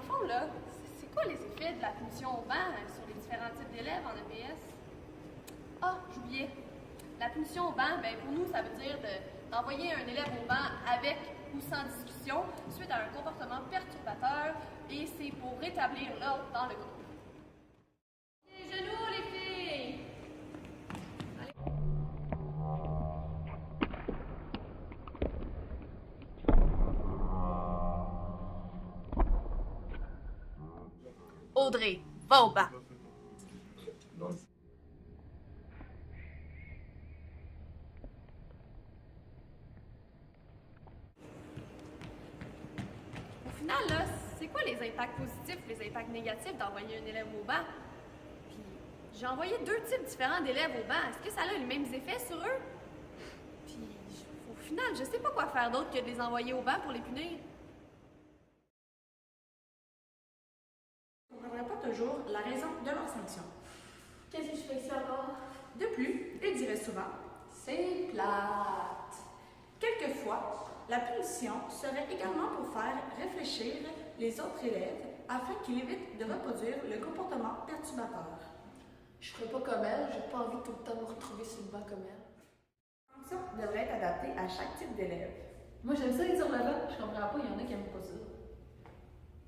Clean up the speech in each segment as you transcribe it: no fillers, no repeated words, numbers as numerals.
le fond, là, c'est quoi les effets de la punition au banc sur les différents types d'élèves en EPS? Ah, j'oubliais. La punition au banc, ben, pour nous, ça veut dire d'envoyer un élève au banc avec ou sans discussion suite à un comportement perturbateur et c'est pour rétablir l'ordre dans le groupe. Les genoux, les filles! Allez. Audrey, va au banc. Au final, là, c'est quoi les impacts positifs, les impacts négatifs d'envoyer un élève au banc? Puis, j'ai envoyé 2 types différents d'élèves au banc. Est-ce que ça a les mêmes effets sur eux? Puis, au final, je sais pas quoi faire d'autre que de les envoyer au banc pour les punir. On ne comprendrait pas toujours la raison de leur sanction. Qu'est-ce que je fais ici encore? De plus, ils diraient souvent C'est plate. quelquefois, la punition serait également pour faire réfléchir les autres élèves afin qu'ils évitent de reproduire le comportement perturbateur. Je ferai pas comme elle, j'ai pas envie tout le temps de me retrouver sur le banc comme elle. La sanction devrait être adaptée à chaque type d'élève. Moi j'aime ça les sur le banc, je comprends pas, il y en a qui aiment pas ça.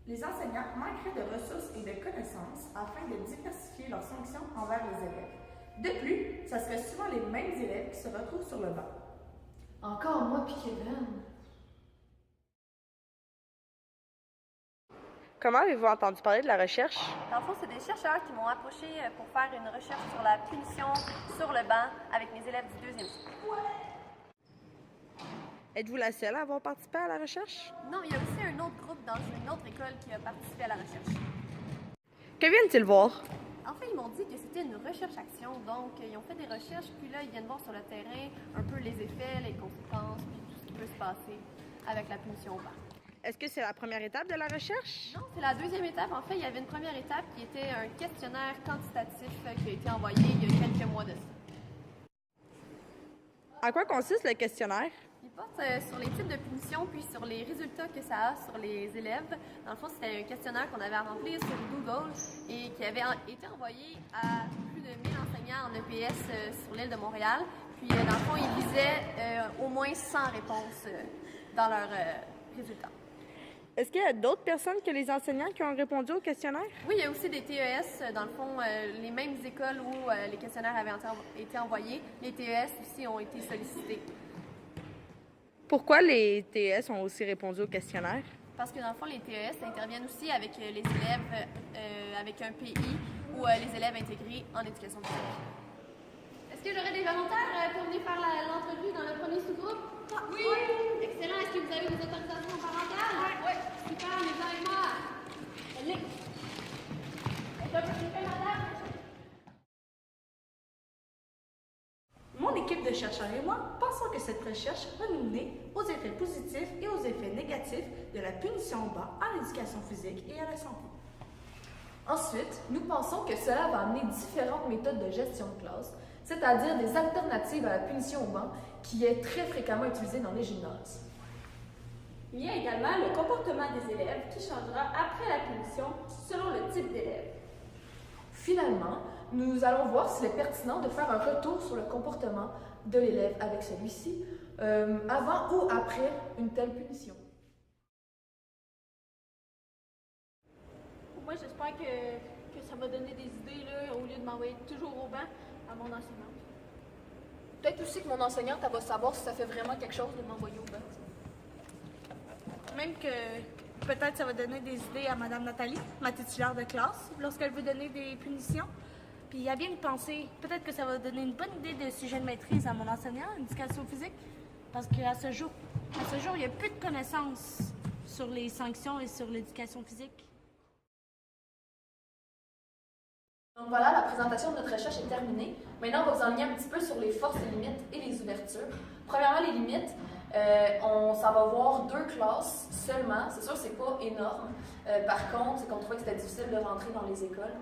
Les enseignants manqueraient de ressources et de connaissances afin de diversifier leurs sanctions envers les élèves. De plus, ça serait souvent les mêmes élèves qui se retrouvent sur le banc. Encore moi puis Kevin. Comment avez-vous entendu parler de la recherche? Dans le fond, c'est des chercheurs qui m'ont approché pour faire une recherche sur la punition sur le banc avec mes élèves du 2e cycle. Êtes-vous la seule à avoir participé à la recherche? Non, il y a aussi un autre groupe dans une autre école qui a participé à la recherche. Que viennent-ils voir? En fait, ils m'ont dit que c'était une recherche-action, donc ils ont fait des recherches, puis là, ils viennent voir sur le terrain un peu les effets, les conséquences, puis tout ce qui peut se passer avec la punition au banc. Est-ce que c'est la première étape de la recherche? Non, c'est la 2e étape. En fait, il y avait une première étape qui était un questionnaire quantitatif qui a été envoyé il y a quelques mois de ça. À quoi consiste le questionnaire? Il porte sur les types de punitions puis sur les résultats que ça a sur les élèves. Dans le fond, c'était un questionnaire qu'on avait à remplir sur Google et qui avait été envoyé à plus de 1000 enseignants en EPS sur l'île de Montréal. Puis, dans le fond, ils visaient au moins 100 réponses dans leurs résultats. Est-ce qu'il y a d'autres personnes que les enseignants qui ont répondu au questionnaire? Oui, il y a aussi des TES, dans le fond, les mêmes écoles où les questionnaires avaient été envoyés. Les TES aussi ont été sollicités. Pourquoi les TES ont aussi répondu au questionnaire? Parce que dans le fond, les TES interviennent aussi avec les élèves avec un pays ou les élèves intégrés en éducation physique. Est-ce que j'aurais des volontaires pour venir faire l'entrevue dans le premier sous-groupe? Oui! Excellent. Est-ce que vous avez des autorisations parentales? Oui. Super, les avec moi. Mon équipe de chercheurs et moi pensons que cette recherche va nous mener aux effets positifs et aux effets négatifs de la punition au banc à l'éducation physique et à la santé. Ensuite, nous pensons que cela va amener différentes méthodes de gestion de classe, c'est-à-dire des alternatives à la punition au banc qui est très fréquemment utilisée dans les gymnases. Il y a également le comportement des élèves qui changera après la punition selon le type d'élève. Finalement, nous allons voir s'il est pertinent de faire un retour sur le comportement de l'élève avec celui-ci, avant ou après une telle punition. Moi, j'espère que ça va donner des idées là, au lieu de m'envoyer toujours au banc à mon enseignante. Peut-être aussi que mon enseignante elle va savoir si ça fait vraiment quelque chose de m'envoyer au banc. Même que peut-être ça va donner des idées à Madame Nathalie, ma titulaire de classe, lorsqu'elle veut donner des punitions. Puis à bien y penser, peut-être que ça va donner une bonne idée de sujet de maîtrise à mon enseignant en éducation physique, parce qu'à ce jour, il n'y a plus de connaissances sur les sanctions et sur l'éducation physique. Donc voilà, la présentation de notre recherche est terminée. Maintenant, on va vous enligner un petit peu sur les forces et limites et les ouvertures. Premièrement, les limites. Ça va voir 2 classes seulement. C'est sûr que c'est pas énorme. Par contre, c'est qu'on trouvait que c'était difficile de rentrer dans les écoles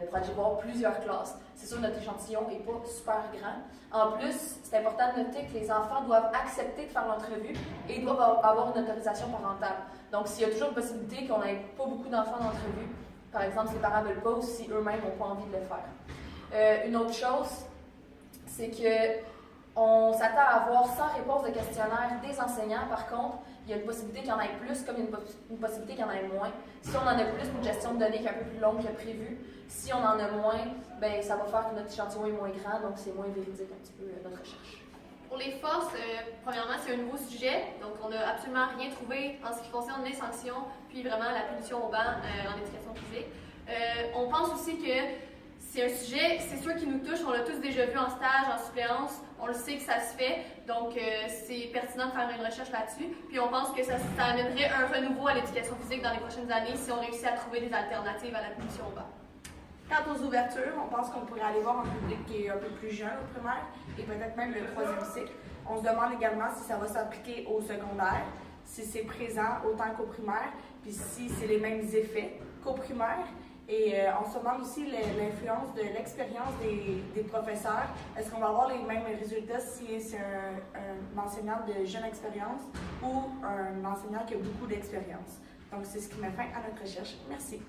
pour aller voir plusieurs classes. C'est sûr que notre échantillon n'est pas super grand. En plus, c'est important de noter que les enfants doivent accepter de faire l'entrevue et doivent avoir une autorisation parentale. Donc, s'il y a toujours une possibilité qu'on n'ait pas beaucoup d'enfants d'entrevue, par exemple, si les parents ne veulent pas ou si eux-mêmes n'ont pas envie de le faire. Une autre chose, c'est que on s'attend à avoir 100 réponses de questionnaire des enseignants. Par contre, il y a une possibilité qu'il y en ait plus, comme il y a une possibilité qu'il y en ait moins. Si on en a plus, une gestion de données qui est un peu plus longue que prévu. Si on en a moins, ben, ça va faire que notre échantillon est moins grand, donc c'est moins véridique un petit peu notre recherche. Pour les forces, premièrement, c'est un nouveau sujet, donc on n'a absolument rien trouvé en ce qui concerne les sanctions, puis vraiment la punition au banc en éducation physique. On pense aussi que c'est un sujet, c'est sûr, qui nous touche. On l'a tous déjà vu en stage, en suppléance. On le sait que ça se fait. Donc, c'est pertinent de faire une recherche là-dessus. Puis, on pense que ça amènerait un renouveau à l'éducation physique dans les prochaines années si on réussit à trouver des alternatives à la punition au banc. Quant aux ouvertures, on pense qu'on pourrait aller voir un public qui est un peu plus jeune au primaire et peut-être même le 3e cycle. On se demande également si ça va s'appliquer au secondaire, si c'est présent autant qu'au primaire, puis si c'est les mêmes effets qu'au primaire. Et on se demande aussi l'influence de l'expérience des professeurs. Est-ce qu'on va avoir les mêmes résultats si c'est un enseignant de jeune expérience ou un enseignant qui a beaucoup d'expérience? Donc, c'est ce qui met fin à notre recherche. Merci.